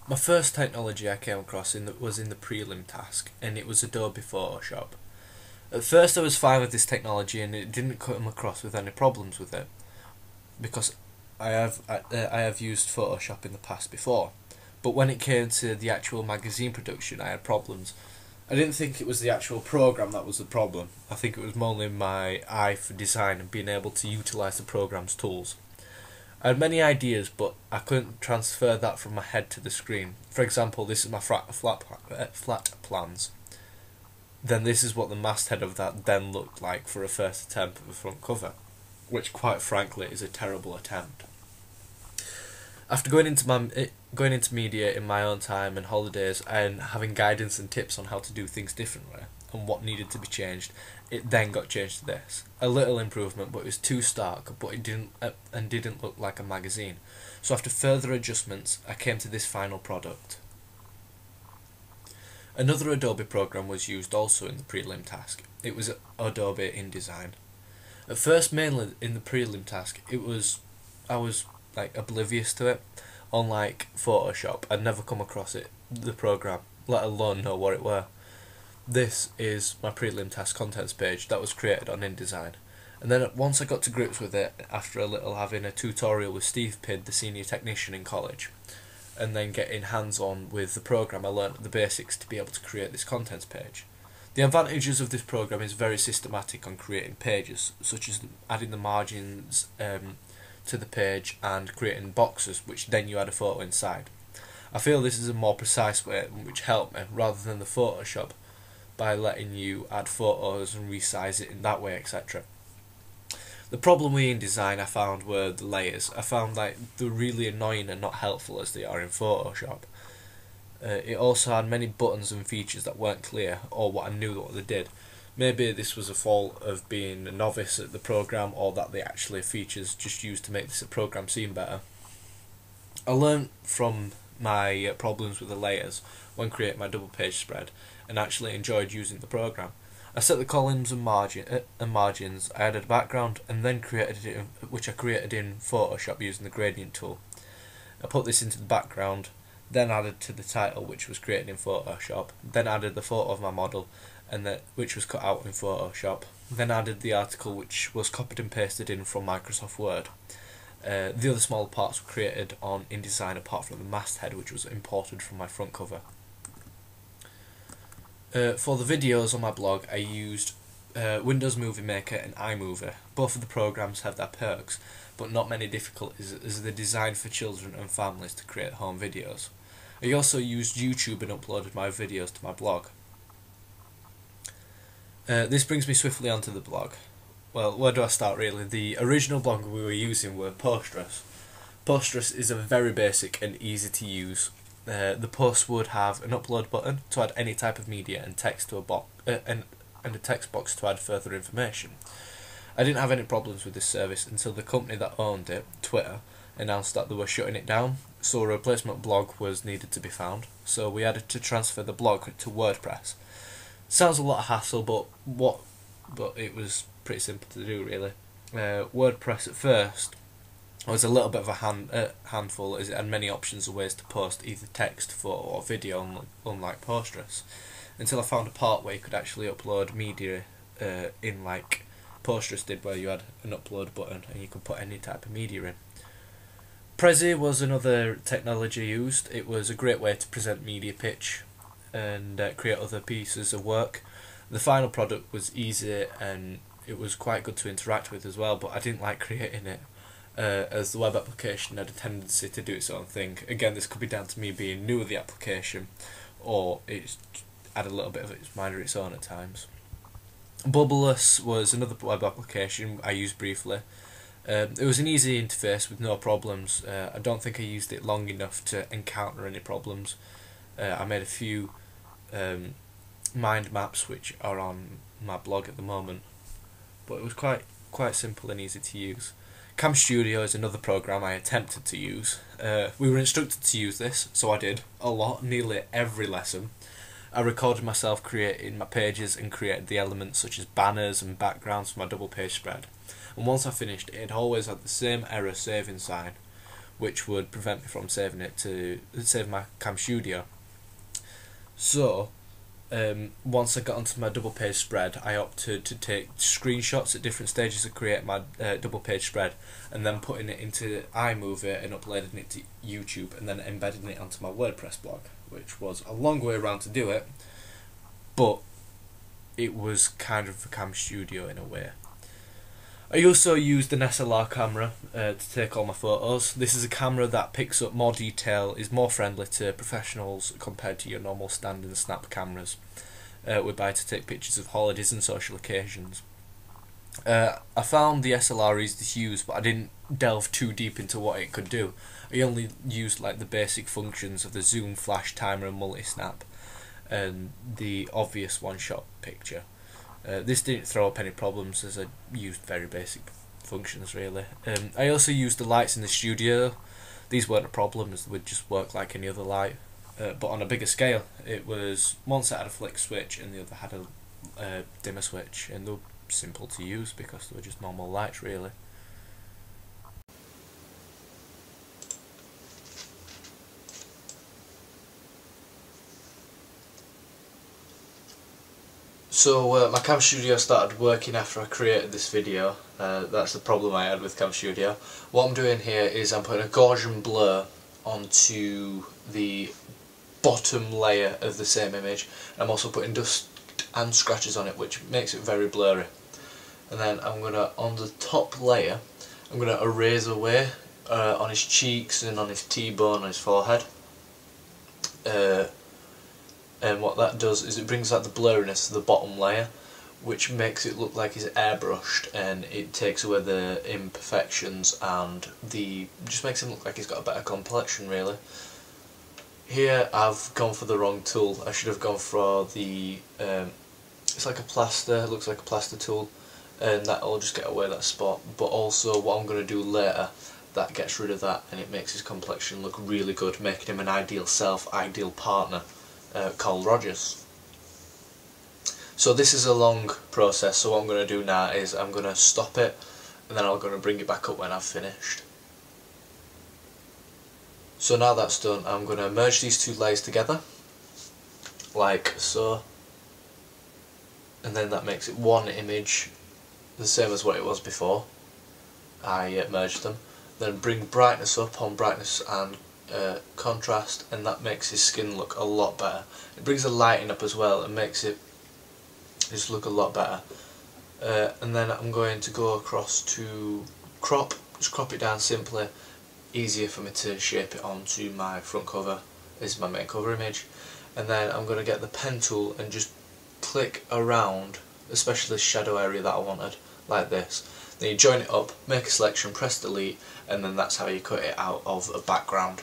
My first technology I came across was in the prelim task, and it was Adobe Photoshop. At first I was fine with this technology and it didn't come across with any problems with it, because I have used Photoshop in the past before. But when it came to the actual magazine production, I had problems. I didn't think it was the actual program that was the problem. I think it was mainly my eye for design and being able to utilise the program's tools. I had many ideas, but I couldn't transfer that from my head to the screen. For example, this is my flat plans. Then this is what the masthead of that then looked like for a first attempt of a front cover, which quite frankly is a terrible attempt. After going into media in my own time and holidays and having guidance and tips on how to do things differently and what needed to be changed, it then got changed to this. A little improvement, but it was too stark, but it didn't look like a magazine. So after further adjustments, I came to this final product. Another Adobe program was used also in the prelim task. It was Adobe InDesign. At first, mainly in the prelim task, I was like oblivious to it. Unlike Photoshop, I'd never come across the program, let alone know what it were. This is my prelim task contents page that was created on InDesign. And then once I got to grips with it, after a little having a tutorial with Steve Pidd, the senior technician in college, and then getting hands-on with the program, I learned the basics to be able to create this contents page. The advantages of this program is very systematic on creating pages, such as adding the margins to the page and creating boxes, which then you add a photo inside. I feel this is a more precise way which helped me, rather than the Photoshop, by letting you add photos and resize it in that way, etc. The problem with InDesign I found were the layers. I found like they're really annoying and not helpful as they are in Photoshop. It also had many buttons and features that weren't clear or what I knew what they did. Maybe this was a fault of being a novice at the program, or that they actually features just used to make this program seem better. I learned from my problems with the layers when creating my double page spread and actually enjoyed using the program. I set the columns and margins, I added a background, and then which I created in Photoshop using the gradient tool. I put this into the background, then added to the title, which was created in Photoshop, then added the photo of my model, which was cut out in Photoshop, then added the article, which was copied and pasted in from Microsoft Word. The other small parts were created on InDesign apart from the masthead, which was imported from my front cover. For the videos on my blog, I used Windows Movie Maker and iMovie. Both of the programs have their perks, but not many difficulties, as they're designed for children and families to create home videos. I also used YouTube and uploaded my videos to my blog. This brings me swiftly onto the blog. Well, where do I start really? The original blog we were using were Postgres. Postgres is a very basic and easy to use. The post would have an upload button to add any type of media and text to a box and a text box to add further information. I didn't have any problems with this service until the company that owned it, Twitter, announced that they were shutting it down, so a replacement blog was needed to be found. So we had to transfer the blog to WordPress. Sounds a lot of hassle, but it was pretty simple to do really. WordPress at first was a little bit of a handful, as it had many options of ways to post either text, photo or video, unlike Postgres, until I found a part where you could actually upload media in like Postgres did, where you had an upload button and you could put any type of media in. Prezi was another technology used. It was a great way to present media pitch and create other pieces of work. The final product was easy and it was quite good to interact with as well, but I didn't like creating it, as the web application had a tendency to do its own thing. Again, this could be down to me being new with the application, or it had a little bit of its mind of its own at times. Bubbleless was another web application I used briefly. It was an easy interface with no problems. I don't think I used it long enough to encounter any problems. I made a few mind maps which are on my blog at the moment, but it was quite simple and easy to use. Cam Studio is another program I attempted to use. We were instructed to use this, so I did a lot, nearly every lesson. I recorded myself creating my pages and created the elements such as banners and backgrounds for my double page spread. And once I finished, it always had the same error saving sign, which would prevent me from saving it to save my Camstudio. So once I got onto my double page spread, I opted to take screenshots at different stages to create my double page spread, and then putting it into iMovie and uploading it to YouTube, and then embedding it onto my WordPress blog, which was a long way around to do it, but it was kind of a Camstudio in a way. I also used an SLR camera to take all my photos. This is a camera that picks up more detail, is more friendly to professionals compared to your normal standard snap cameras we buy to take pictures of holidays and social occasions. I found the SLR easy to use, but I didn't delve too deep into what it could do. I only used like the basic functions of the zoom, flash, timer and multi-snap, and the obvious one-shot picture. This didn't throw up any problems as I used very basic functions really. I also used the lights in the studio. These weren't a problem as they would just work like any other light, but on a bigger scale. It was one set had a flick switch and the other had a dimmer switch, and they were simple to use because they were just normal lights really. So my Camstudio started working after I created this video. That's the problem I had with Camstudio. What I'm doing here is I'm putting a Gaussian blur onto the bottom layer of the same image. I'm also putting dust and scratches on it, which makes it very blurry. And then I'm gonna, on the top layer, I'm gonna erase away on his cheeks and on his T-bone, on his forehead. And what that does is it brings out the blurriness to the bottom layer, which makes it look like it's airbrushed, and it takes away the imperfections and just makes him look like he's got a better complexion really. Here I've gone for the wrong tool. I should have gone for the it's like a plaster, it looks like a plaster tool, and that'll just get away that spot. But also what I'm going to do later, that gets rid of that and it makes his complexion look really good, making him an ideal self, ideal partner. Carl Rogers. So this is a long process, so what I'm going to do now is I'm going to stop it and then I'm going to bring it back up when I've finished. So now that's done, I'm going to merge these two layers together like so, and then that makes it one image, the same as what it was before I merged them. Then bring brightness up on brightness and contrast, and that makes his skin look a lot better. It brings the lighting up as well and makes it just look a lot better. And then I'm going to go across to crop, just crop it down simply, easier for me to shape it onto my front cover. This is my main cover image. And then I'm going to get the pen tool and just click around, especially the shadow area that I wanted, like this. Then you join it up, make a selection, press delete, and then that's how you cut it out of a background.